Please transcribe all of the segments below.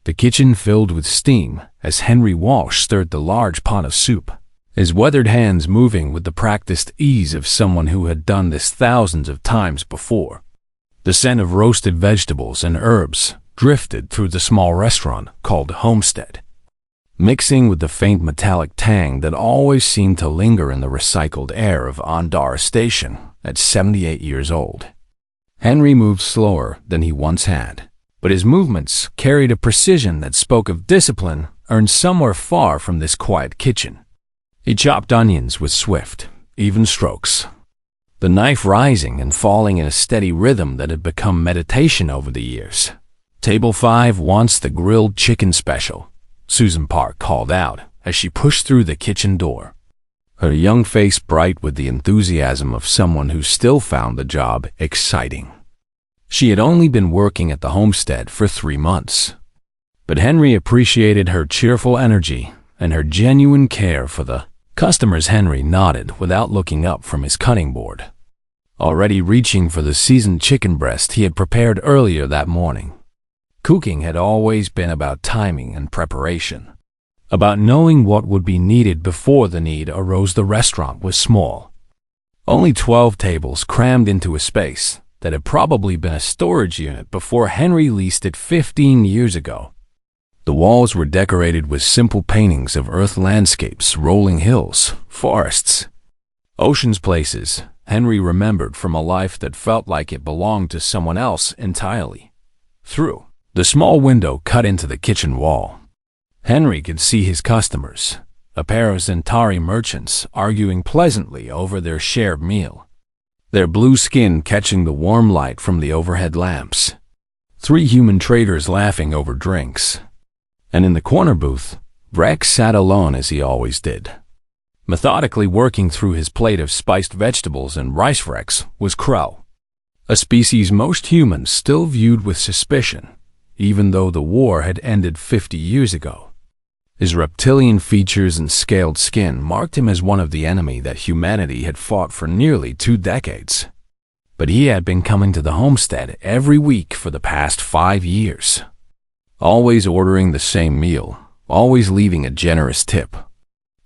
The kitchen filled with steam as Henry Walsh stirred the large pot of soup, his weathered hands moving with the practiced ease of someone who had done this thousands of times before. The scent of roasted vegetables and herbs drifted through the small restaurant called Homestead, mixing with the faint metallic tang that always seemed to linger in the recycled air of Andar Station at 78 years old. Henry moved slower than he once had, but his movements carried a precision that spoke of discipline earned somewhere far from this quiet kitchen. He chopped onions with swift, even strokes, the knife rising and falling in a steady rhythm that had become meditation over the years. "Table 5 wants the grilled chicken special," Susan Park called out as she pushed through the kitchen door, her young face bright with the enthusiasm of someone who still found the job exciting. She had only been working at the homestead for 3 months, but Henry appreciated her cheerful energy and her genuine care for the customers. Henry nodded without looking up from his cutting board, already reaching for the seasoned chicken breast he had prepared earlier that morning. Cooking had always been about timing and preparation, about knowing what would be needed before the need arose. The restaurant was small, only 12 tables crammed into a space that had probably been a storage unit before Henry leased it 15 years ago. The walls were decorated with simple paintings of earth landscapes, rolling hills, forests, oceans, places Henry remembered from a life that felt like it belonged to someone else entirely. Through the small window cut into the kitchen wall, Henry could see his customers, a pair of Centauri merchants arguing pleasantly over their shared meal, their blue skin catching the warm light from the overhead lamps, 3 human traders laughing over drinks, and in the corner booth, Rex sat alone as he always did, methodically working through his plate of spiced vegetables and rice. Rex was Crow, a species most humans still viewed with suspicion, even though the war had ended 50 years ago. His reptilian features and scaled skin marked him as one of the enemy that humanity had fought for nearly 2 decades. But he had been coming to the homestead every week for the past 5 years, always ordering the same meal, always leaving a generous tip,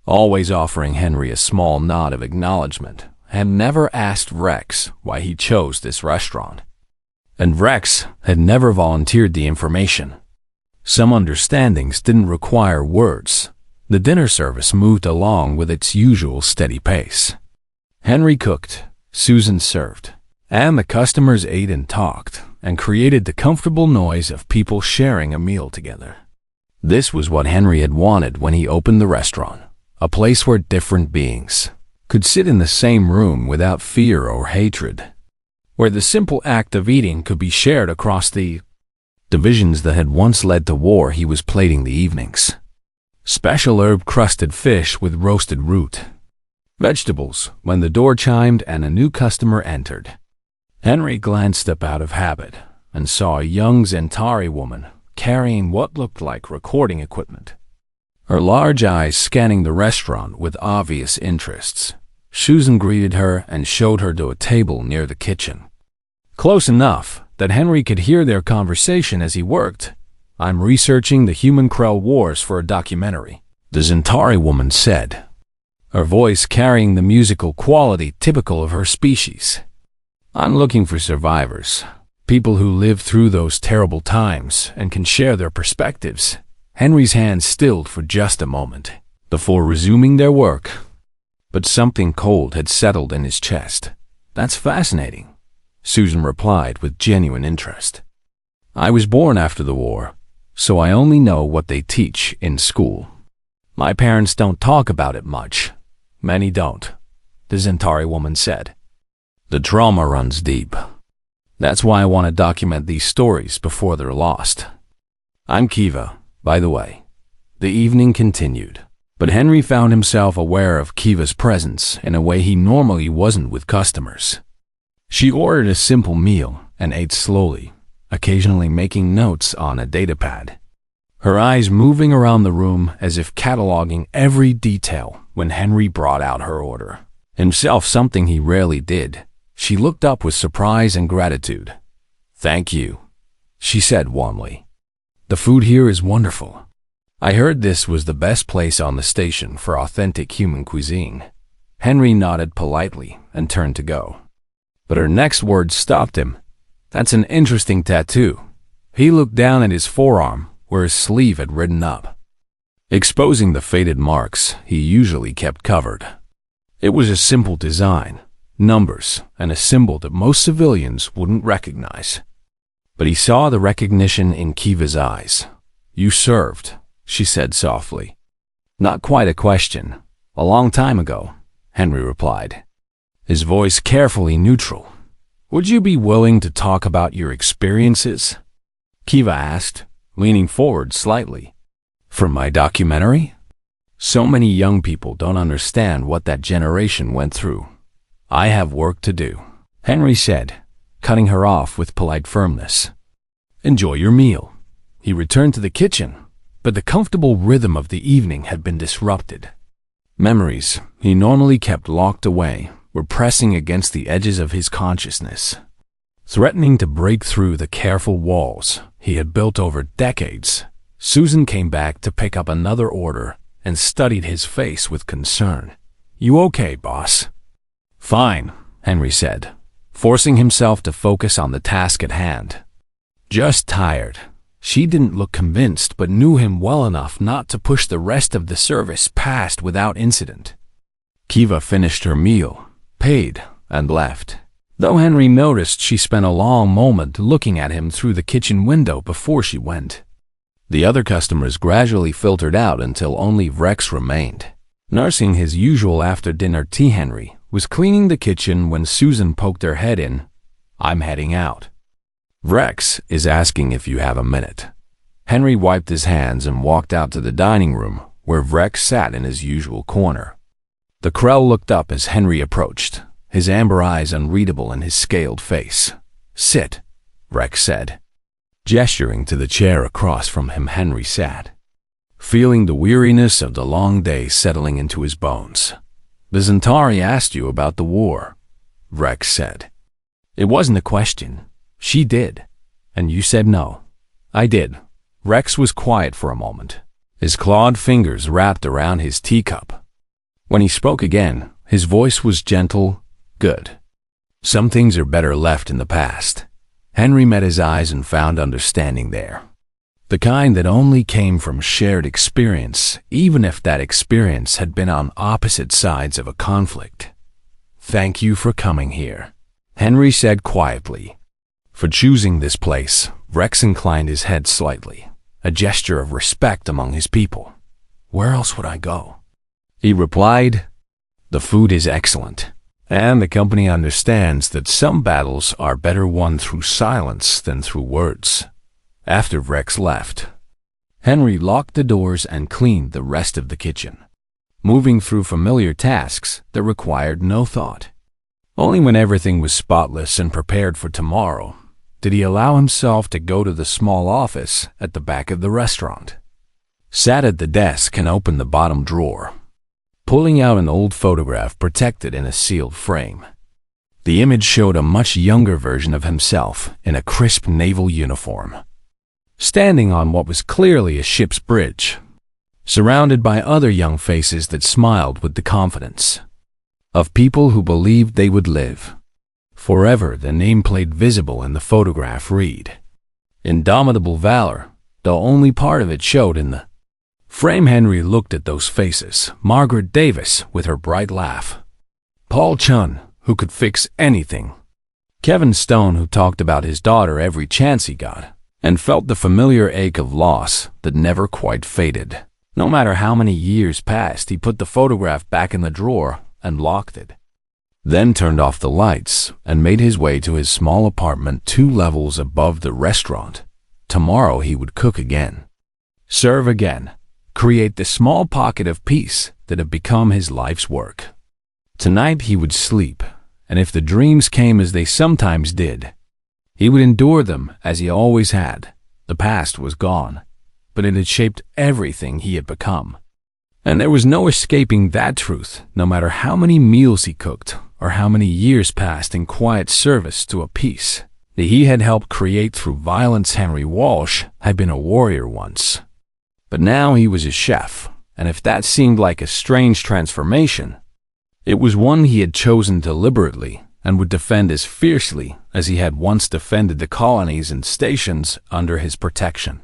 always offering Henry a small nod of acknowledgement, had never asked Rex why he chose this restaurant. And Rex had never volunteered the information. Some understandings didn't require words. The dinner service moved along with its usual steady pace. Henry cooked, Susan served, and the customers ate and talked, and created the comfortable noise of people sharing a meal together. This was what Henry had wanted when he opened the restaurant, a place where different beings could sit in the same room without fear or hatred, where the simple act of eating could be shared across the divisions that had once led to war. He was plating the evenings. Special herb-crusted fish with roasted root vegetables when the door chimed and a new customer entered. Henry glanced up out of habit and saw a young Centauri woman carrying what looked like recording equipment, her large eyes scanning the restaurant with obvious interests. Susan greeted her and showed her to a table near the kitchen, close enough that Henry could hear their conversation as he worked. "I'm researching the human Krell wars for a documentary," the Centauri woman said, her voice carrying the musical quality typical of her species. "I'm looking for survivors, people who lived through those terrible times and can share their perspectives." Henry's hands stilled for just a moment before resuming their work, but something cold had settled in his chest. "That's fascinating," Susan replied with genuine interest. "I was born after the war, so I only know what they teach in school. My parents don't talk about it much. Many don't," the Centauri woman said. "The trauma runs deep. That's why I want to document these stories before they're lost. I'm Kiva, by the way." The evening continued, but Henry found himself aware of Kiva's presence in a way he normally wasn't with customers. She ordered a simple meal and ate slowly, occasionally making notes on a datapad, her eyes moving around the room as if cataloging every detail. When Henry brought out her order, himself something he rarely did, she looked up with surprise and gratitude. "Thank you," she said warmly. The food here is wonderful. I heard this was the best place on the station for authentic human cuisine. Henry nodded politely and turned to go. But her next words stopped him. That's an interesting tattoo. He looked down at his forearm, where his sleeve had ridden up, exposing the faded marks he usually kept covered. It was a simple design, numbers, and a symbol that most civilians wouldn't recognize. But he saw the recognition in Kiva's eyes. "You served," she said softly. "Not quite a question. A long time ago," Henry replied, his voice carefully neutral. "Would you be willing to talk about your experiences?" Kiva asked, leaning forward slightly. "For my documentary? So many young people don't understand what that generation went through. I have work to do," Henry said, cutting her off with polite firmness. "Enjoy your meal." He returned to the kitchen, but the comfortable rhythm of the evening had been disrupted. Memories he normally kept locked away were pressing against the edges of his consciousness, threatening to break through the careful walls he had built over decades. Susan came back to pick up another order and studied his face with concern. "You okay, boss?" "Fine," Henry said, forcing himself to focus on the task at hand. "Just tired." She didn't look convinced, but knew him well enough not to push the rest of the service past without incident. Kiva finished her meal, paid, and left, though Henry noticed she spent a long moment looking at him through the kitchen window before she went. The other customers gradually filtered out until only Rex remained. Nursing his usual after-dinner tea, Henry was cleaning the kitchen when Susan poked her head in. "I'm heading out. Rex is asking if you have a minute." Henry wiped his hands and walked out to the dining room, where Rex sat in his usual corner. The Krell looked up as Henry approached, his amber eyes unreadable in his scaled face. "Sit," Rex said. Gesturing to the chair across from him, Henry sat, feeling the weariness of the long day settling into his bones. "The Zentari asked you about the war," Rex said. "It wasn't a question. She did. And you said no." "I did." Rex was quiet for a moment, his clawed fingers wrapped around his teacup. When he spoke again, his voice was gentle. "Good. Some things are better left in the past." Henry met his eyes and found understanding there, the kind that only came from shared experience, even if that experience had been on opposite sides of a conflict. "Thank you for coming here," Henry said quietly. "For choosing this place." Rex inclined his head slightly, a gesture of respect among his people. "Where else would I go?" He replied, "The food is excellent, and the company understands that some battles are better won through silence than through words." After Rex left, Henry locked the doors and cleaned the rest of the kitchen, moving through familiar tasks that required no thought. Only when everything was spotless and prepared for tomorrow did he allow himself to go to the small office at the back of the restaurant. Sat at the desk and opened the bottom drawer, pulling out an old photograph protected in a sealed frame. The image showed a much younger version of himself in a crisp naval uniform, standing on what was clearly a ship's bridge, surrounded by other young faces that smiled with the confidence of people who believed they would live forever. The nameplate visible in the photograph read, "Indomitable Valor," though only part of it showed in the frame. Henry looked at those faces. Margaret Davis with her bright laugh, Paul Chun, who could fix anything, Kevin Stone, who talked about his daughter every chance he got, and felt the familiar ache of loss that never quite faded. No matter how many years passed, he put the photograph back in the drawer and locked it, then turned off the lights and made his way to his small apartment 2 levels above the restaurant. Tomorrow he would cook again, serve again, create the small pocket of peace that had become his life's work. Tonight he would sleep, and if the dreams came as they sometimes did, he would endure them as he always had. The past was gone, but it had shaped everything he had become. And there was no escaping that truth, no matter how many meals he cooked or how many years passed in quiet service to a peace that he had helped create through violence. Henry Walsh had been a warrior once, but now he was a chef, and if that seemed like a strange transformation, it was one he had chosen deliberately and would defend as fiercely as he had once defended the colonies and stations under his protection.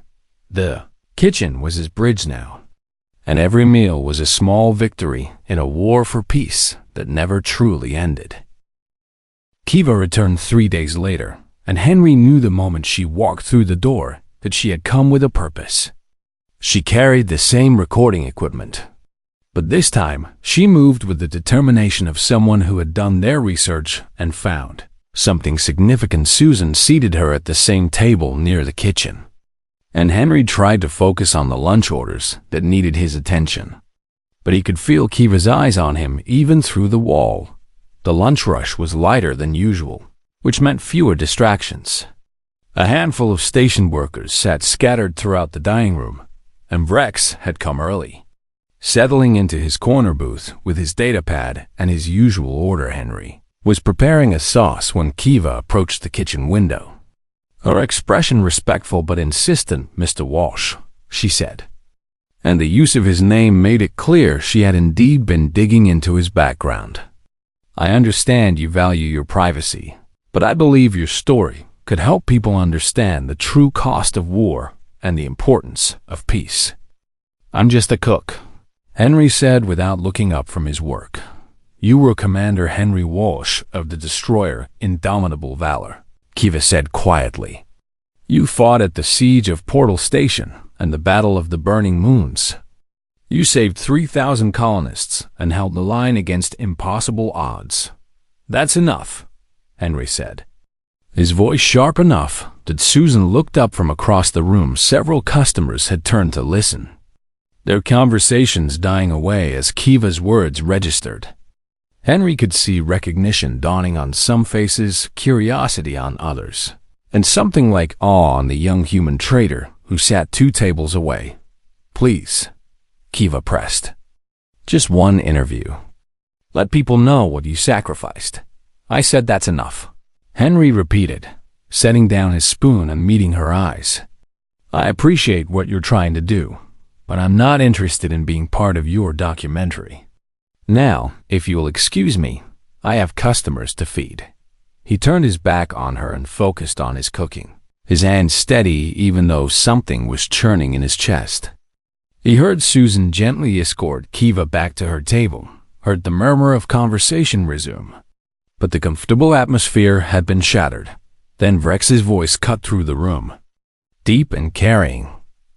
The kitchen was his bridge now, and every meal was a small victory in a war for peace that never truly ended. Kiva returned 3 days later, and Henry knew the moment she walked through the door that she had come with a purpose. She carried the same recording equipment, but this time she moved with the determination of someone who had done their research and found something significant. Susan seated her at the same table near the kitchen, and Henry tried to focus on the lunch orders that needed his attention. But he could feel Kiva's eyes on him even through the wall. The lunch rush was lighter than usual, which meant fewer distractions. A handful of station workers sat scattered throughout the dining room, and Vrex had come early. Settling into his corner booth with his datapad and his usual order, Henry was preparing a sauce when Kiva approached the kitchen window. Her expression respectful but insistent. "Mr. Walsh," she said, and the use of his name made it clear she had indeed been digging into his background. "I understand you value your privacy, but I believe your story could help people understand the true cost of war and the importance of peace." "I'm just a cook," Henry said without looking up from his work. "You were Commander Henry Walsh of the destroyer Indomitable Valor," Kiva said quietly. "You fought at the siege of Portal Station and the Battle of the Burning Moons. You saved 3,000 colonists and held the line against impossible odds." "That's enough," Henry said, his voice sharp enough that Susan looked up from across the room. Several customers had turned to listen, their conversations dying away as Kiva's words registered. Henry could see recognition dawning on some faces, curiosity on others, and something like awe on the young human trader who sat 2 tables away. "Please," Kiva pressed. "Just one interview. Let people know what you sacrificed." "I said that's enough," Henry repeated, setting down his spoon and meeting her eyes. "I appreciate what you're trying to do, but I'm not interested in being part of your documentary. Now, if you'll excuse me, I have customers to feed." He turned his back on her and focused on his cooking, his hands steady even though something was churning in his chest. He heard Susan gently escort Kiva back to her table, heard the murmur of conversation resume. But the comfortable atmosphere had been shattered. Then Vrex's voice cut through the room, deep and carrying.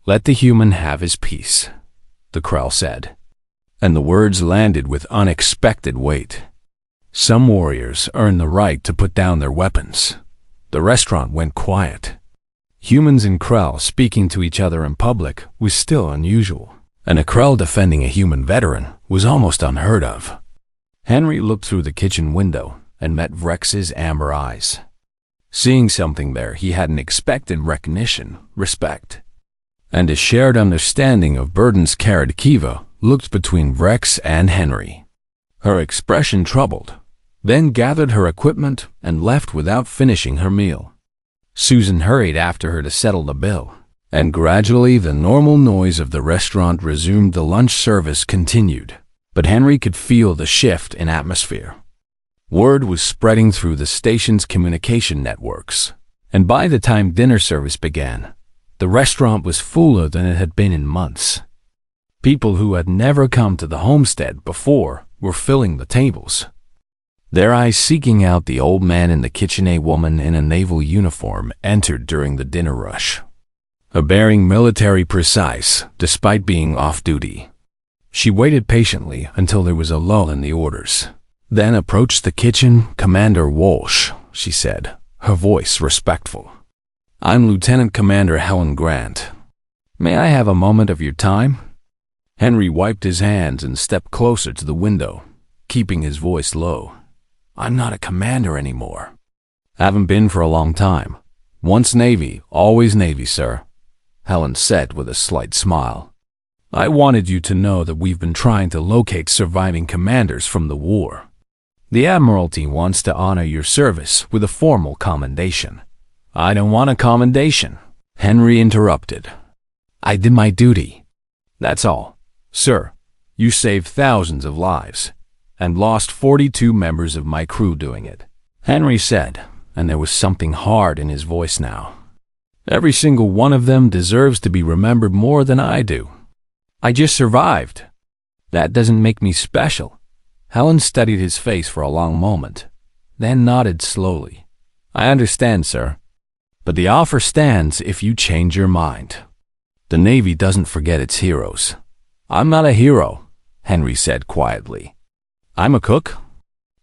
"Let the human have his peace," the Krell said, and the words landed with unexpected weight. Some warriors earned the right to put down their weapons. The restaurant went quiet. Humans and Krell speaking to each other in public was still unusual, and a Krell defending a human veteran was almost unheard of. Henry looked through the kitchen window and met Vrex's amber eyes. Seeing something there he hadn't expected: recognition, respect, and a shared understanding of burdens carried. Kiva looked between Vrex and Henry, her expression troubled, then gathered her equipment and left without finishing her meal. Susan hurried after her to settle the bill, and gradually the normal noise of the restaurant resumed. The lunch service continued, but Henry could feel the shift in atmosphere. Word was spreading through the station's communication networks, and by the time dinner service began, the restaurant was fuller than it had been in months. People who had never come to the homestead before were filling the tables, their eyes seeking out the old man in the kitchen. A woman in a naval uniform entered during the dinner rush, her bearing military precise despite being off-duty. She waited patiently until there was a lull in the orders, then approached the kitchen. "Commander Walsh," she said, her voice respectful. "I'm Lieutenant Commander Helen Grant. May I have a moment of your time?" Henry wiped his hands and stepped closer to the window, keeping his voice low. "I'm not a commander anymore. Haven't been for a long time. Once Navy, always Navy, sir," Helen said with a slight smile. "I wanted you to know that we've been trying to locate surviving commanders from the war. The Admiralty wants to honor your service with a formal commendation." I don't want a commendation, Henry interrupted. I did my duty. That's all. Sir, you saved thousands of lives and lost 42 members of my crew doing it, Henry said, and there was something hard in his voice now. Every single one of them deserves to be remembered more than I do. I just survived. That doesn't make me special. Helen studied his face for a long moment, then nodded slowly. I understand, sir. But the offer stands if you change your mind. The Navy doesn't forget its heroes. I'm not a hero, Henry said quietly. I'm a cook.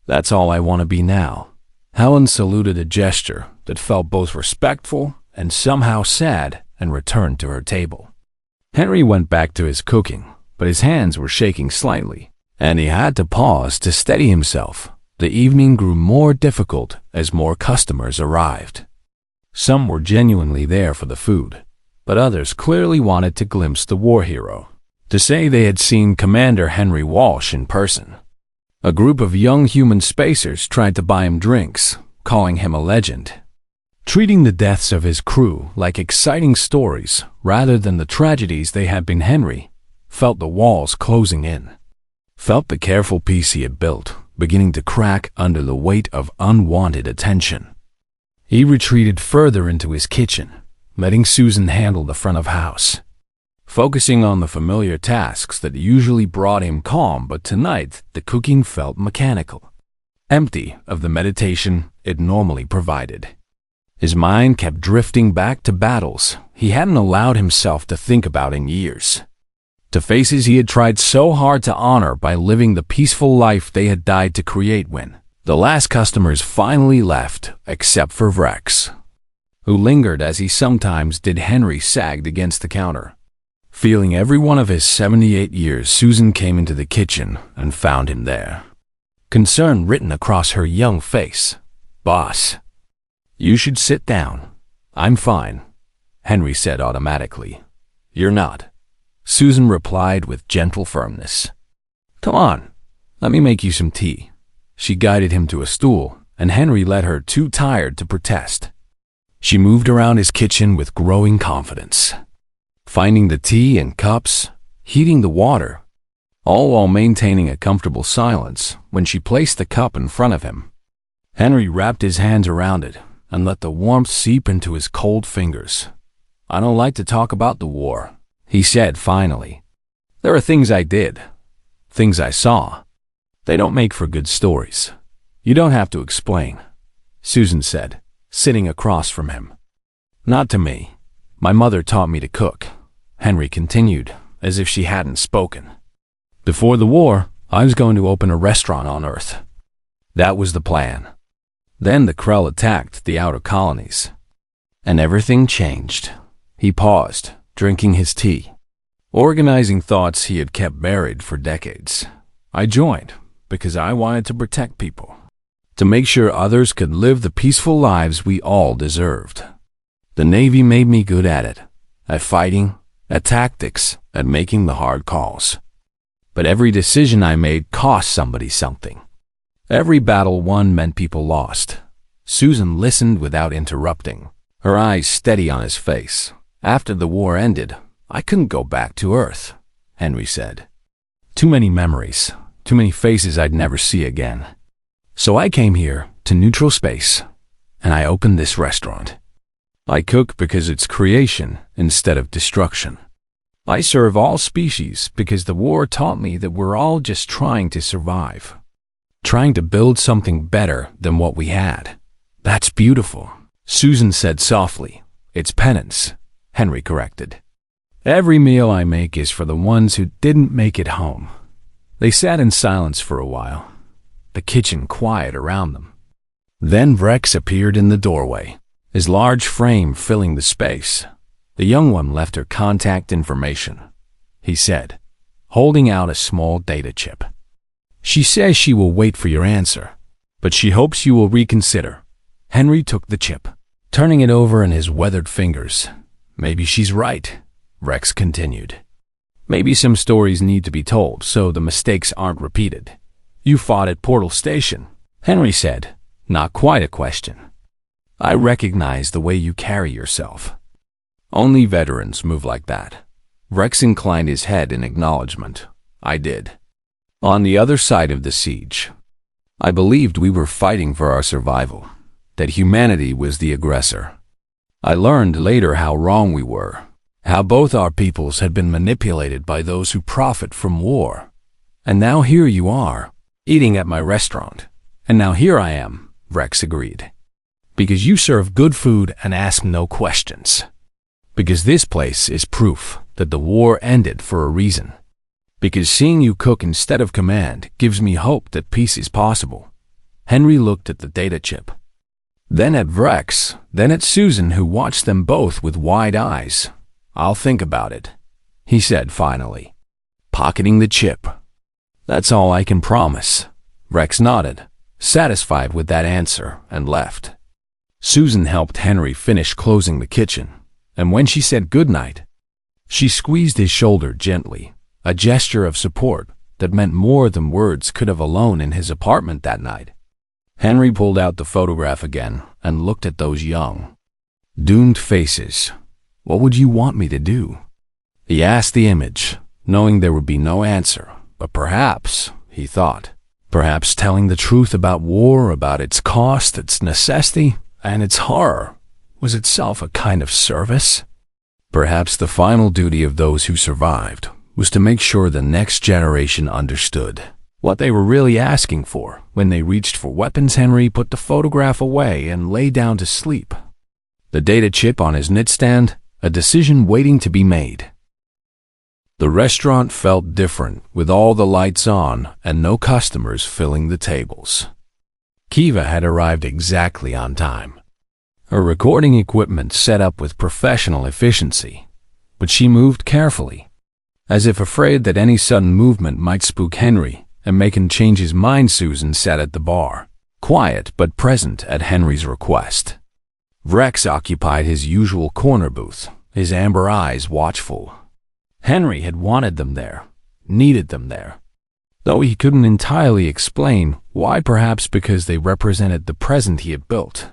That's all I want to be now. Helen saluted a gesture that felt both respectful and somehow sad and returned to her table. Henry went back to his cooking, but his hands were shaking slightly, and he had to pause to steady himself. The evening grew more difficult as more customers arrived. Some were genuinely there for the food, but others clearly wanted to glimpse the war hero, to say they had seen Commander Henry Walsh in person. A group of young human spacers tried to buy him drinks, calling him a legend, treating the deaths of his crew like exciting stories rather than the tragedies they had been. Henry felt the walls closing in, felt the careful peace he had built beginning to crack under the weight of unwanted attention. He retreated further into his kitchen, letting Susan handle the front of house, focusing on the familiar tasks that usually brought him calm, but tonight the cooking felt mechanical, empty of the meditation it normally provided. His mind kept drifting back to battles he hadn't allowed himself to think about in years, to faces he had tried so hard to honor by living the peaceful life they had died to create when the last customers finally left, except for Rex, who lingered as he sometimes did. Henry sagged against the counter. Feeling every one of his 78 years, Susan came into the kitchen and found him there, concern written across her young face. Boss, you should sit down. I'm fine, Henry said automatically. You're not, Susan replied with gentle firmness. Come on, let me make you some tea. She guided him to a stool, and Henry let her, too tired to protest. She moved around his kitchen with growing confidence, finding the tea and cups, heating the water, all while maintaining a comfortable silence when she placed the cup in front of him. Henry wrapped his hands around it and let the warmth seep into his cold fingers. I don't like to talk about the war, he said finally. There are things I did, things I saw. They don't make for good stories. You don't have to explain, Susan said, sitting across from him. Not to me. My mother taught me to cook, Henry continued, as if she hadn't spoken. Before the war, I was going to open a restaurant on Earth. That was the plan. Then the Krell attacked the outer colonies, and everything changed. He paused, drinking his tea, organizing thoughts he had kept buried for decades. I joined because I wanted to protect people, to make sure others could live the peaceful lives we all deserved. The Navy made me good at it, at fighting, at tactics, at making the hard calls. But every decision I made cost somebody something. Every battle won meant people lost. Susan listened without interrupting, her eyes steady on his face. After the war ended, I couldn't go back to Earth, Henry said. Too many memories, too many faces I'd never see again. So I came here to neutral space, and I opened this restaurant. I cook because it's creation instead of destruction. I serve all species because the war taught me that we're all just trying to survive, trying to build something better than what we had. That's beautiful, Susan said softly. It's penance, Henry corrected. Every meal I make is for the ones who didn't make it home. They sat in silence for a while, the kitchen quiet around them. Then Rex appeared in the doorway, his large frame filling the space. The young one left her contact information, he said, holding out a small data chip. She says she will wait for your answer, but she hopes you will reconsider. Henry took the chip, turning it over in his weathered fingers. Maybe she's right, Rex continued. Maybe some stories need to be told so the mistakes aren't repeated. You fought at Portal Station, Henry said, not quite a question. I recognize the way you carry yourself. Only veterans move like that. Rex inclined his head in acknowledgement. I did. On the other side of the siege, I believed we were fighting for our survival, that humanity was the aggressor. I learned later how wrong we were, how both our peoples had been manipulated by those who profit from war. And now here you are, eating at my restaurant. And now here I am, Rex agreed. Because you serve good food and ask no questions. Because this place is proof that the war ended for a reason. Because seeing you cook instead of command gives me hope that peace is possible. Henry looked at the data chip. Then at Rex, then at Susan, who watched them both with wide eyes. I'll think about it, he said finally, pocketing the chip. That's all I can promise. Rex nodded, satisfied with that answer, and left. Susan helped Henry finish closing the kitchen, and when she said goodnight, she squeezed his shoulder gently, a gesture of support that meant more than words could have alone in his apartment that night. Henry pulled out the photograph again and looked at those young, doomed faces. What would you want me to do? He asked the image, knowing there would be no answer, but perhaps, he thought, perhaps telling the truth about war, about its cost, its necessity, and its horror, was itself a kind of service. Perhaps the final duty of those who survived was to make sure the next generation understood what they were really asking for. When they reached for weapons, Henry put the photograph away and lay down to sleep. The data chip on his nightstand, a decision waiting to be made. The restaurant felt different, with all the lights on and no customers filling the tables. Kiva had arrived exactly on time. Her recording equipment set up with professional efficiency, but she moved carefully, as if afraid that any sudden movement might spook Henry and make him change his mind. Susan sat at the bar, quiet but present at Henry's request. Rex occupied his usual corner booth, his amber eyes watchful. Henry had wanted them there, needed them there, though he couldn't entirely explain why. Perhaps because they represented the present he had built,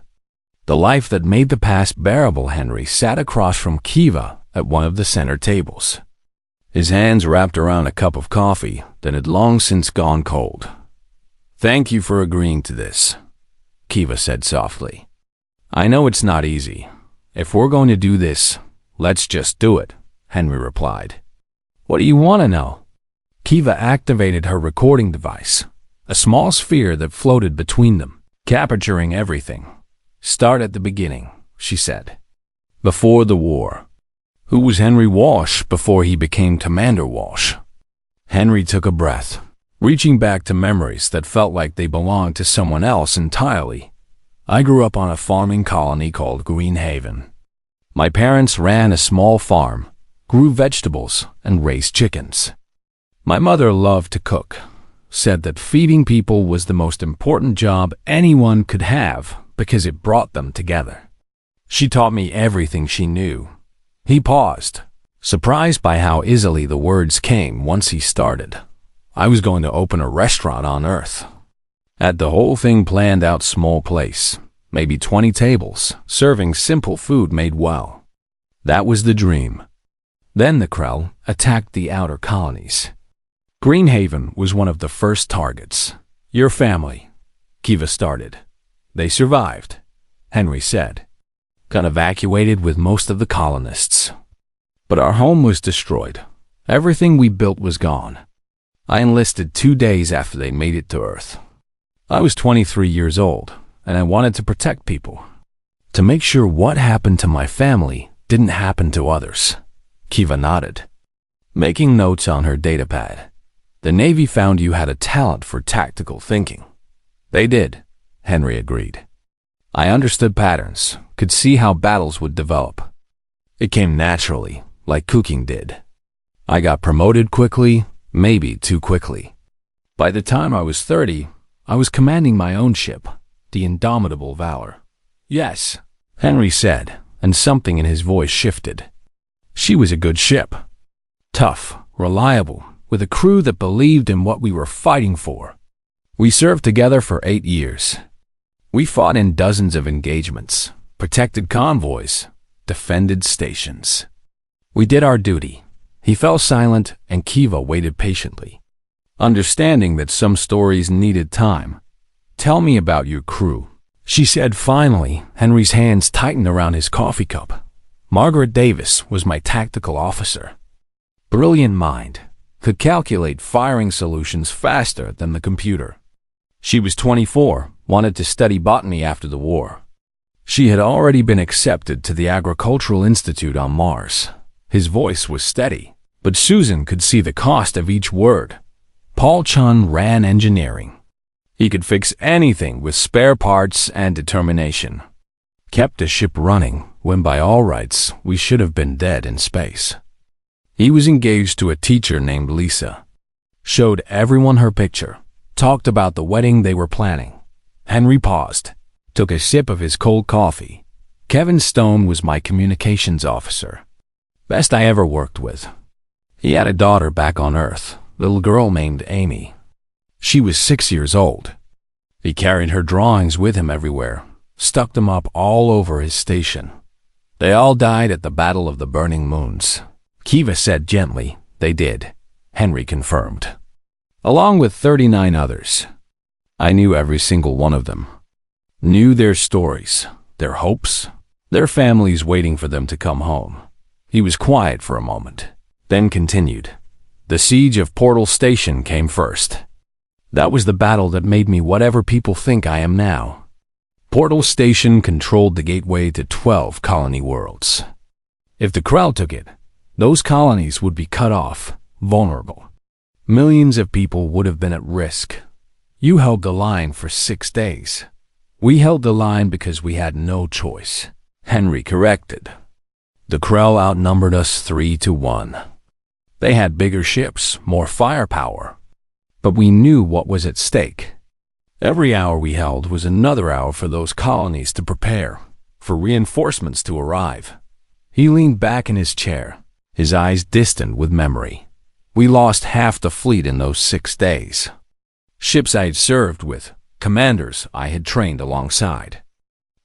the life that made the past bearable. Henry sat across from Kiva at one of the center tables, his hands wrapped around a cup of coffee that had long since gone cold. Thank you for agreeing to this, Kiva said softly. I know it's not easy. If we're going to do this, let's just do it, Henry replied. What do you want to know? Kiva activated her recording device, a small sphere that floated between them, capturing everything. Start at the beginning, she said. Before the war. Who was Henry Walsh before he became Commander Walsh? Henry took a breath, reaching back to memories that felt like they belonged to someone else entirely. I grew up on a farming colony called Greenhaven. My parents ran a small farm, grew vegetables, and raised chickens. My mother loved to cook, said that feeding people was the most important job anyone could have because it brought them together. She taught me everything she knew. He paused, surprised by how easily the words came once he started. I was going to open a restaurant on Earth. Had the whole thing planned out, small place, maybe 20 tables, serving simple food made well. That was the dream. Then the Krell attacked the outer colonies. Greenhaven was one of the first targets. Your family, Kiva started. They survived, Henry said. Got evacuated with most of the colonists. But our home was destroyed. Everything we built was gone. I enlisted 2 days after they made it to Earth. I was 23 years old, and I wanted to protect people. To make sure what happened to my family didn't happen to others. Kiva nodded, making notes on her datapad. The Navy found you had a talent for tactical thinking. They did, Henry agreed. I understood patterns, could see how battles would develop. It came naturally, like cooking did. I got promoted quickly, maybe too quickly. By the time I was 30, I was commanding my own ship, the Indomitable Valor. Yes, Henry said, and something in his voice shifted. She was a good ship. Tough, reliable, with a crew that believed in what we were fighting for. We served together for 8 years. We fought in dozens of engagements, protected convoys, defended stations. We did our duty. He fell silent, and Kiva waited patiently, understanding that some stories needed time. "Tell me about your crew," she said finally. Henry's hands tightened around his coffee cup. "Margaret Davis was my tactical officer. Brilliant mind, could calculate firing solutions faster than the computer. She was 24, wanted to study botany after the war. She had already been accepted to the Agricultural Institute on Mars." His voice was steady, but Susan could see the cost of each word. Paul Chun ran engineering. He could fix anything with spare parts and determination. Kept a ship running when by all rights we should have been dead in space. He was engaged to a teacher named Lisa. Showed everyone her picture. Talked about the wedding they were planning. Henry paused, took a sip of his cold coffee. "Kevin Stone was my communications officer. Best I ever worked with. He had a daughter back on Earth, little girl named Amy. She was 6 years old. He carried her drawings with him everywhere, stuck them up all over his station. They all died at the Battle of the Burning Moons." Kiva said gently. "They did," Henry confirmed. "Along with 39 others. I knew every single one of them. Knew their stories, their hopes, their families waiting for them to come home." He was quiet for a moment, then continued. "The siege of Portal Station came first. That was the battle that made me whatever people think I am now. Portal Station controlled the gateway to 12 colony worlds. If the Krell took it, those colonies would be cut off, vulnerable. Millions of people would have been at risk. You held the line for 6 days. We held the line because we had no choice," Henry corrected. "The Krell outnumbered us 3-1. They had bigger ships, more firepower. But we knew what was at stake. Every hour we held was another hour for those colonies to prepare, for reinforcements to arrive." He leaned back in his chair, his eyes distant with memory. "We lost half the fleet in those 6 days. Ships I had served with, commanders I had trained alongside.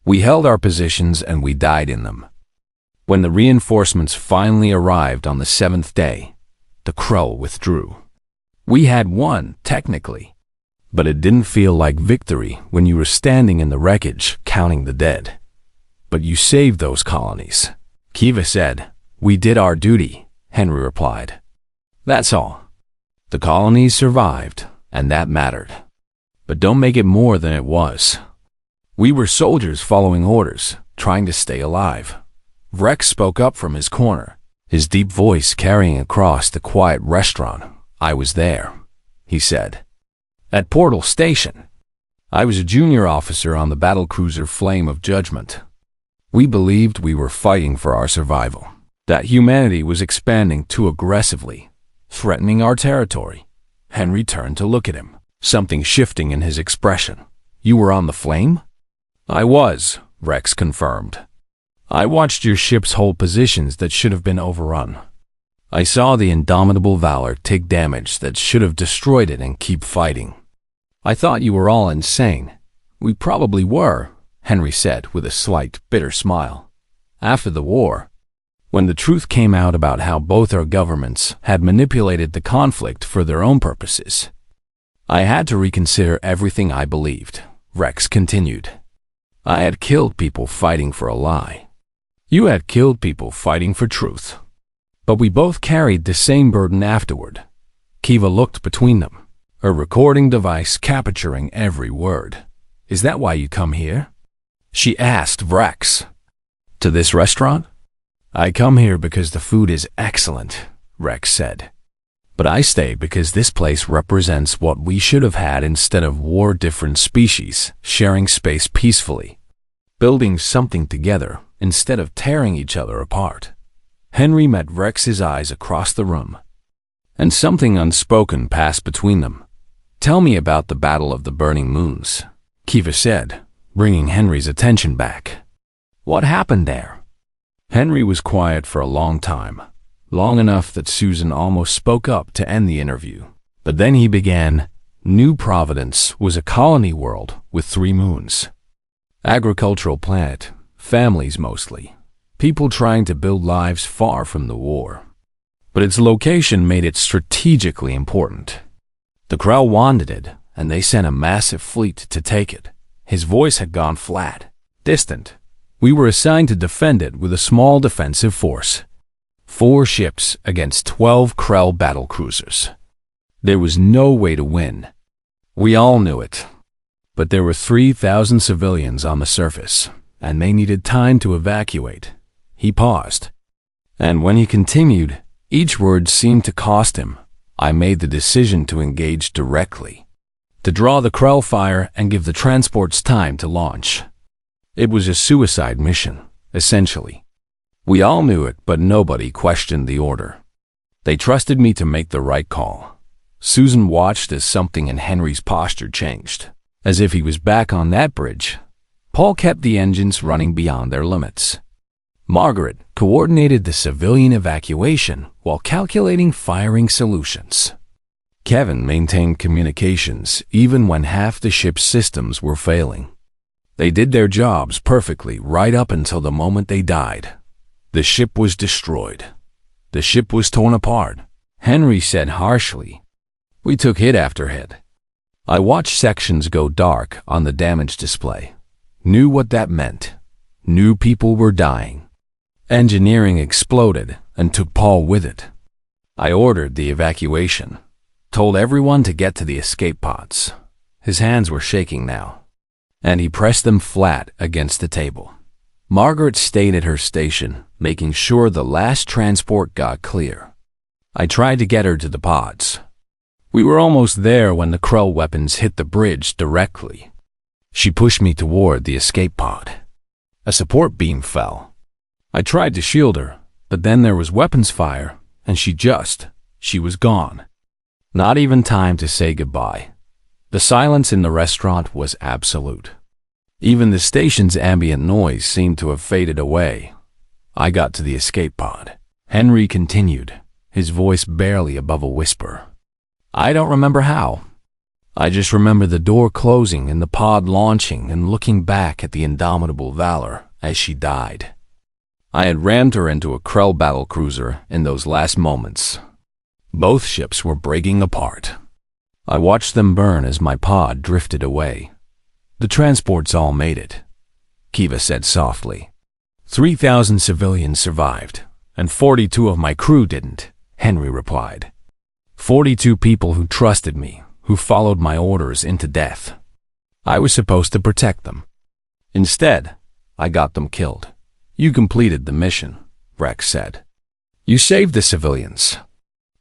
We held our positions and we died in them. When the reinforcements finally arrived on the 7th day, the Krell withdrew. We had won, technically, but it didn't feel like victory when you were standing in the wreckage counting the dead. But you saved those colonies," Kiva said. "We did our duty," Henry replied. "That's all. The colonies survived, and that mattered. But don't make it more than it was. We were soldiers following orders, trying to stay alive." Rex spoke up from his corner, his deep voice carrying across the quiet restaurant. "I was there," he said. "At Portal Station. I was a junior officer on the battlecruiser Flame of Judgment. We believed we were fighting for our survival, that humanity was expanding too aggressively, threatening our territory." Henry turned to look at him, something shifting in his expression. "You were on the Flame?" "I was," Rex confirmed. "I watched your ships hold positions that should have been overrun. I saw the indomitable valor take damage that should have destroyed it and keep fighting. I thought you were all insane." "We probably were," Henry said with a slight, bitter smile. "After the war, when the truth came out about how both our governments had manipulated the conflict for their own purposes, I had to reconsider everything I believed," Rex continued. "I had killed people fighting for a lie. You had killed people fighting for truth. But we both carried the same burden afterward." Kiva looked between them, a recording device capturing every word. "Is that why you come here?" she asked Rex. "To this restaurant?" "I come here because the food is excellent," Rex said. "But I stay because this place represents what we should have had instead of war, different species, sharing space peacefully, building something together instead of tearing each other apart." Henry met Rex's eyes across the room, and something unspoken passed between them. "Tell me about the Battle of the Burning Moons," Kiva said, bringing Henry's attention back. "What happened there?" Henry was quiet for a long time, long enough that Susan almost spoke up to end the interview. But then he began. "New Providence was a colony world with 3 moons. Agricultural planet, families mostly, people trying to build lives far from the war. But its location made it strategically important. The Krell wanted it, and they sent a massive fleet to take it. His voice had gone flat, distant. We were assigned to defend it with a small defensive force. 4 ships against 12 Krell battlecruisers. There was no way to win. We all knew it. But there were 3,000 civilians on the surface, and they needed time to evacuate. He paused. And when he continued, each word seemed to cost him. I made the decision to engage directly, to draw the Krell fire and give the transports time to launch. It was a suicide mission, essentially. We all knew it, but nobody questioned the order. They trusted me to make the right call. Susan watched as something in Henry's posture changed, as if he was back on that bridge. Paul kept the engines running beyond their limits. Margaret coordinated the civilian evacuation while calculating firing solutions. Kevin maintained communications even when half the ship's systems were failing. They did their jobs perfectly right up until the moment they died. The ship was destroyed. The ship was torn apart. Henry said harshly. We took hit after hit. I watched sections go dark on the damage display. Knew what that meant. Knew people were dying. Engineering exploded and took Paul with it. I ordered the evacuation. Told everyone to get to the escape pods. His hands were shaking now, and he pressed them flat against the table. Margaret stayed at her station, making sure the last transport got clear. I tried to get her to the pods. We were almost there when the Krell weapons hit the bridge directly. She pushed me toward the escape pod. A support beam fell. I tried to shield her, but then there was weapons fire, and she was gone. Not even time to say goodbye. The silence in the restaurant was absolute. Even the station's ambient noise seemed to have faded away. I got to the escape pod. Henry continued, his voice barely above a whisper. I don't remember how. I just remember the door closing and the pod launching and looking back at the indomitable Valor as she died. I had rammed her into a Krell battlecruiser in those last moments. Both ships were breaking apart. I watched them burn as my pod drifted away. The transports all made it, Kiva said softly. 3,000 civilians survived, and 42 of my crew didn't, Henry replied. 42 people who trusted me, who followed my orders into death. I was supposed to protect them. Instead, I got them killed. You completed the mission, Rex said. You saved the civilians.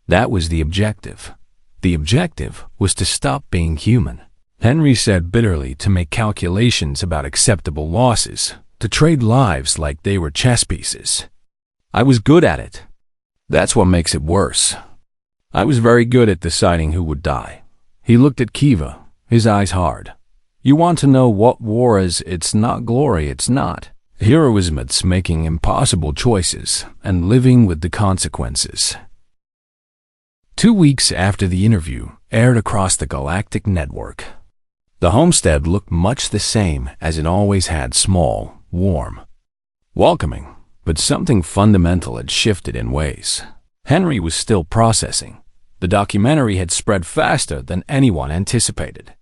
That was the objective. The objective was to stop being human. Henry said bitterly to make calculations about acceptable losses, to trade lives like they were chess pieces. I was good at it. That's what makes it worse. I was very good at deciding who would die. He looked at Kiva, his eyes hard. You want to know what war is? It's not glory, it's not. Heroism, it's making impossible choices and living with the consequences. 2 weeks after the interview aired across the Galactic network, the homestead looked much the same as it always had: small, warm, welcoming, but something fundamental had shifted in ways. Henry was still processing. The documentary had spread faster than anyone anticipated.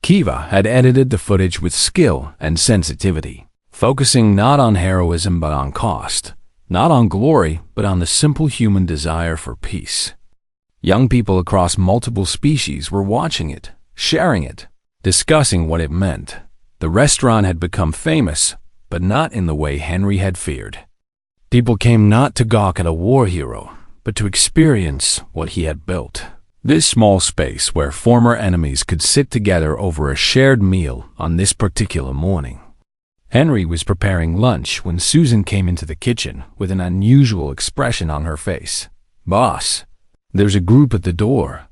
Kiva had edited the footage with skill and sensitivity, focusing not on heroism but on cost, not on glory but on the simple human desire for peace. Young people across multiple species were watching it, sharing it, discussing what it meant. The restaurant had become famous, but not in the way Henry had feared. People came not to gawk at a war hero, but to experience what he had built. This small space where former enemies could sit together over a shared meal on this particular morning. Henry was preparing lunch when Susan came into the kitchen with an unusual expression on her face. Boss, there's a group at the door.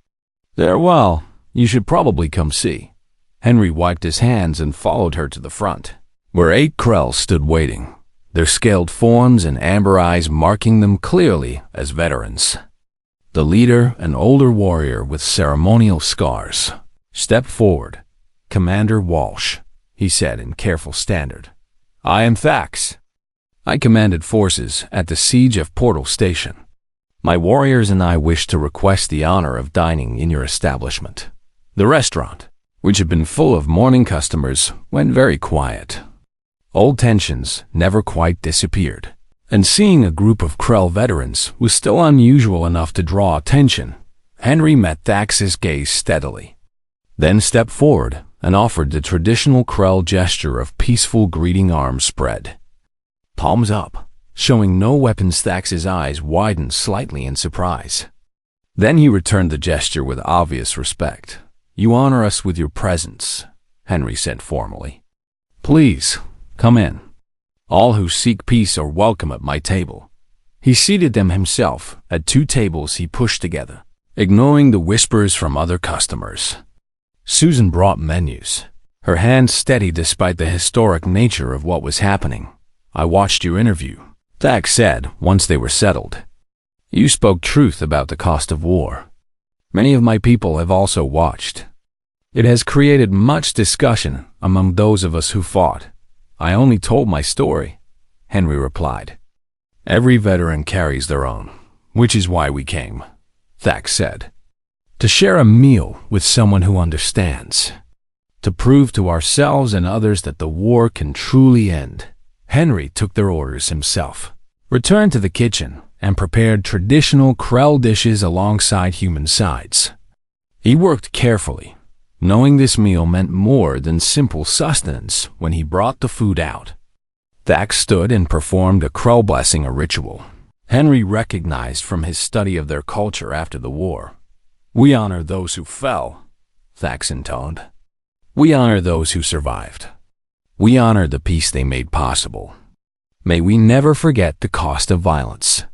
Well, you should probably come see. Henry wiped his hands and followed her to the front, where 8 Krell stood waiting, their scaled forms and amber eyes marking them clearly as veterans. The leader, an older warrior with ceremonial scars, stepped forward. Commander Walsh, he said in careful standard. I am Thax. I commanded forces at the siege of Portal Station. My warriors and I wish to request the honor of dining in your establishment. The restaurant, which had been full of morning customers, went very quiet. Old tensions never quite disappeared, and seeing a group of Krell veterans was still unusual enough to draw attention. Henry met Thax's gaze steadily, then stepped forward and offered the traditional Krell gesture of peaceful greeting, arms spread, palms up. Showing no weapons, Thax's eyes widened slightly in surprise. Then he returned the gesture with obvious respect. You honor us with your presence, Henry said formally. Please, come in. All who seek peace are welcome at my table. He seated them himself at 2 tables he pushed together, ignoring the whispers from other customers. Susan brought menus, her hand steady despite the historic nature of what was happening. I watched your interview, Thax said once they were settled. You spoke truth about the cost of war. Many of my people have also watched. It has created much discussion among those of us who fought. I only told my story, Henry replied. Every veteran carries their own, which is why we came, Thax said. To share a meal with someone who understands. To prove to ourselves and others that the war can truly end. Henry took their orders himself, returned to the kitchen, and prepared traditional Krell dishes alongside human sides. He worked carefully, knowing this meal meant more than simple sustenance when he brought the food out. Thax stood and performed a Krell blessing, a ritual Henry recognized from his study of their culture after the war. We honor those who fell, Thax intoned. We honor those who survived. We honor the peace they made possible. May we never forget the cost of violence.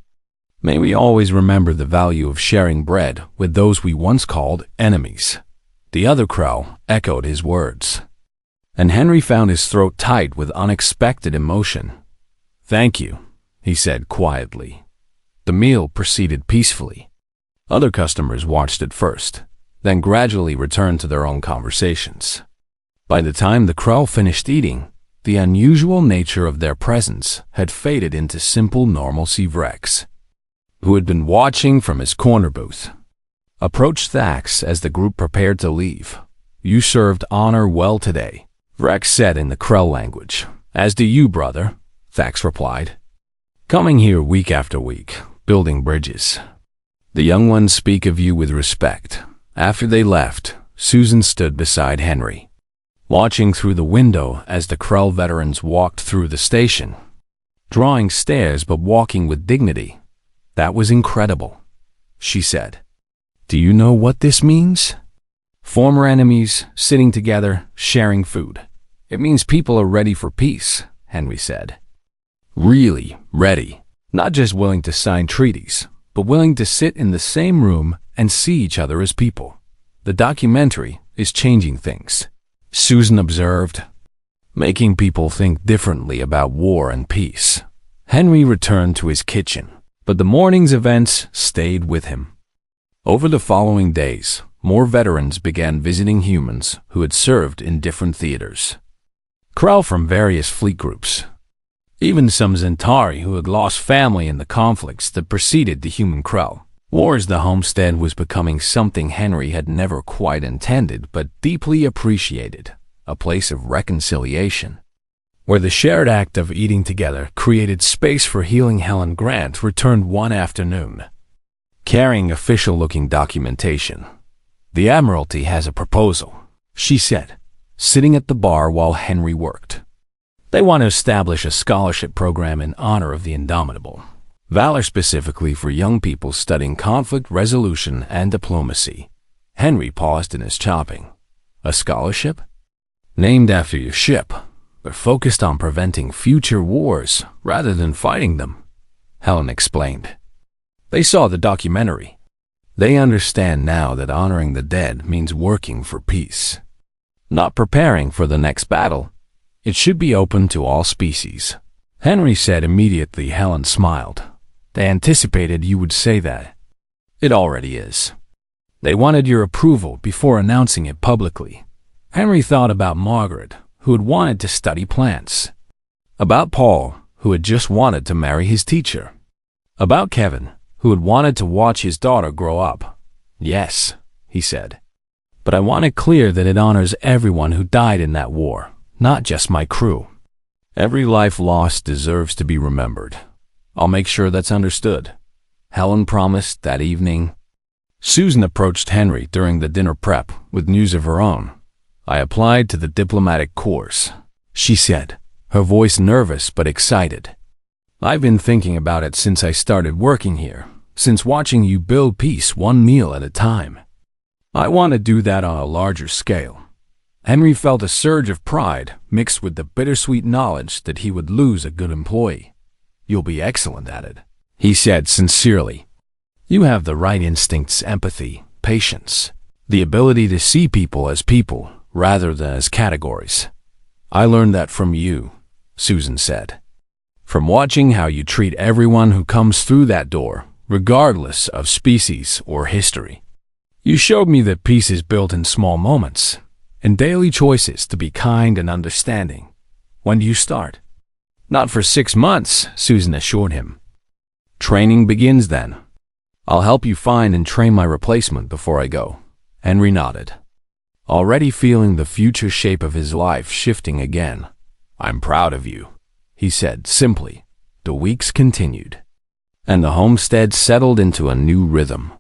May we always remember the value of sharing bread with those we once called enemies. The other Krell echoed his words, and Henry found his throat tight with unexpected emotion. Thank you, he said quietly. The meal proceeded peacefully. Other customers watched at first, then gradually returned to their own conversations. By the time the Krell finished eating, the unusual nature of their presence had faded into simple normalcy. Vrex, who had been watching from his corner booth, approached Thax as the group prepared to leave. You served honor well today, Vrex said in the Krell language. As do you, brother, Thax replied. Coming here week after week, building bridges. The young ones speak of you with respect. After they left, Susan stood beside Henry, watching through the window as the Krell veterans walked through the station, drawing stares but walking with dignity. That was incredible, she said. Do you know what this means? Former enemies, sitting together, sharing food. It means people are ready for peace, Henry said. Really ready. Not just willing to sign treaties, but willing to sit in the same room and see each other as people. The documentary is changing things, Susan observed, making people think differently about war and peace. Henry returned to his kitchen, but the morning's events stayed with him. Over the following days, more veterans began visiting humans who had served in different theaters. Krell from various fleet groups. Even some Zentari who had lost family in the conflicts that preceded the human Krell. Wars, the homestead was becoming something Henry had never quite intended but deeply appreciated, a place of reconciliation, where the shared act of eating together created space for healing. Helen Grant returned one afternoon, carrying official-looking documentation. The Admiralty has a proposal, she said, sitting at the bar while Henry worked. They want to establish a scholarship program in honor of the indomitable valor, specifically for young people studying conflict resolution and diplomacy. Henry paused in his chopping. A scholarship? Named after your ship, but focused on preventing future wars rather than fighting them, Helen explained. They saw the documentary. They understand now that honoring the dead means working for peace, not preparing for the next battle. It should be open to all species, Henry said immediately. Helen smiled. They anticipated you would say that. It already is. They wanted your approval before announcing it publicly. Henry thought about Margaret, who had wanted to study plants. About Paul, who had just wanted to marry his teacher. About Kevin, who had wanted to watch his daughter grow up. Yes, he said. But I want it clear that it honors everyone who died in that war, not just my crew. Every life lost deserves to be remembered. I'll make sure that's understood. Helen promised that evening. Susan approached Henry during the dinner prep with news of her own. I applied to the diplomatic course, she said, her voice nervous but excited. I've been thinking about it since I started working here, since watching you build peace one meal at a time. I want to do that on a larger scale. Henry felt a surge of pride mixed with the bittersweet knowledge that he would lose a good employee. You'll be excellent at it, he said sincerely. You have the right instincts, empathy, patience, the ability to see people as people rather than as categories. I learned that from you, Susan said. From watching how you treat everyone who comes through that door, regardless of species or history. You showed me that peace is built in small moments, in daily choices to be kind and understanding. When do you start? Not for 6 months, Susan assured him. Training begins then. I'll help you find and train my replacement before I go. Henry nodded, already feeling the future shape of his life shifting again. I'm proud of you, he said simply. The weeks continued, and the homestead settled into a new rhythm.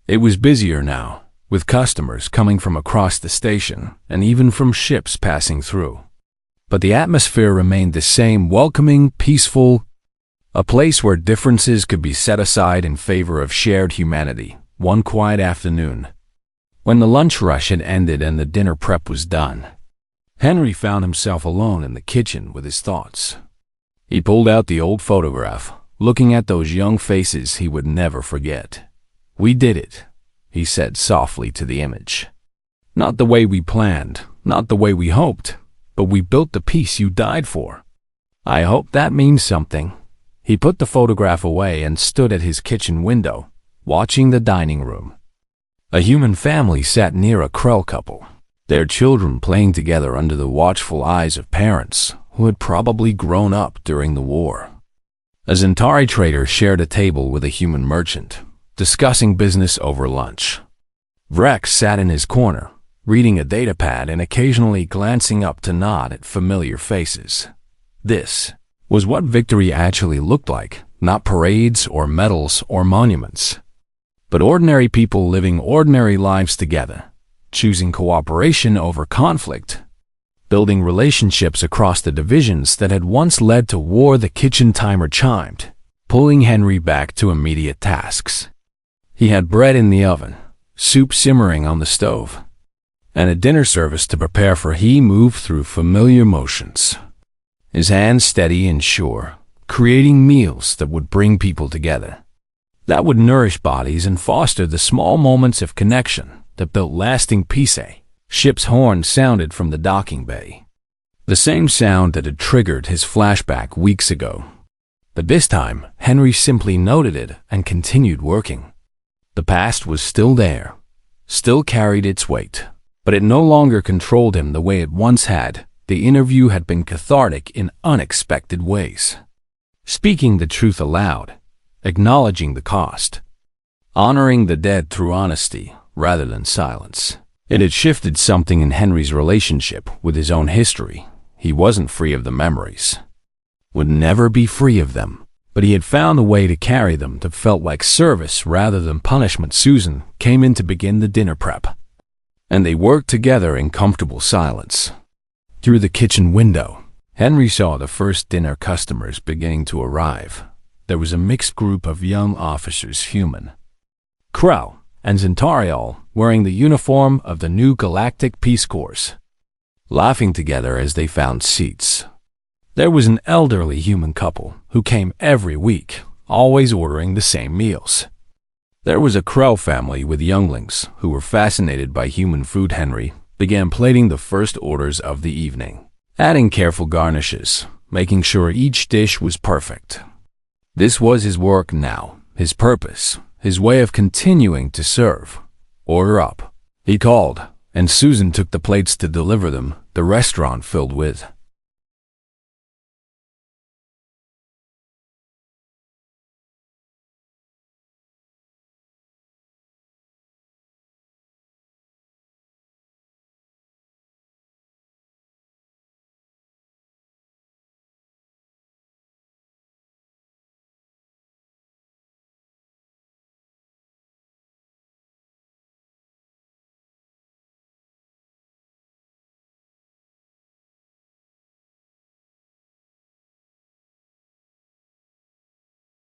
It was busier now, with customers coming from across the station and even from ships passing through. But the atmosphere remained the same, welcoming, peaceful, a place where differences could be set aside in favor of shared humanity. One quiet afternoon, when the lunch rush had ended and the dinner prep was done, Henry found himself alone in the kitchen with his thoughts. He pulled out the old photograph, looking at those young faces he would never forget. We did it, he said softly to the image. Not the way we planned, not the way we hoped, but we built the peace you died for. I hope that means something. He put the photograph away and stood at his kitchen window, watching the dining room. A human family sat near a Krell couple, their children playing together under the watchful eyes of parents who had probably grown up during the war. A Zentari trader shared a table with a human merchant, discussing business over lunch. Vrex sat in his corner, reading a datapad and occasionally glancing up to nod at familiar faces. This was what victory actually looked like, not parades or medals or monuments, but ordinary people living ordinary lives together, choosing cooperation over conflict, building relationships across the divisions that had once led to war. The kitchen timer chimed, pulling Henry back to immediate tasks. He had bread in the oven, soup simmering on the stove, and a dinner service to prepare for. He moved through familiar motions, his hands steady and sure, creating meals that would bring people together, that would nourish bodies and foster the small moments of connection that built lasting peace. A ship's horn sounded from the docking bay, the same sound that had triggered his flashback weeks ago. But this time, Henry simply noted it and continued working. The past was still there, still carried its weight, but it no longer controlled him the way it once had. The interview had been cathartic in unexpected ways. Speaking the truth aloud, acknowledging the cost, honoring the dead through honesty rather than silence. It had shifted something in Henry's relationship with his own history. He wasn't free of the memories, would never be free of them, but he had found a way to carry them that felt like service rather than punishment. Susan came in to begin the dinner prep, and they worked together in comfortable silence. Through the kitchen window, Henry saw the first dinner customers beginning to arrive. There was a mixed group of young officers, human, Krell, and Zentarial, wearing the uniform of the new Galactic Peace Corps, laughing together as they found seats. There was an elderly human couple who came every week, always ordering the same meals. There was a Krell family with younglings who were fascinated by human food. Henry began plating the first orders of the evening, adding careful garnishes, making sure each dish was perfect. This was his work now, his purpose, his way of continuing to serve. Order up, he called, and Susan took the plates to deliver them. The restaurant filled with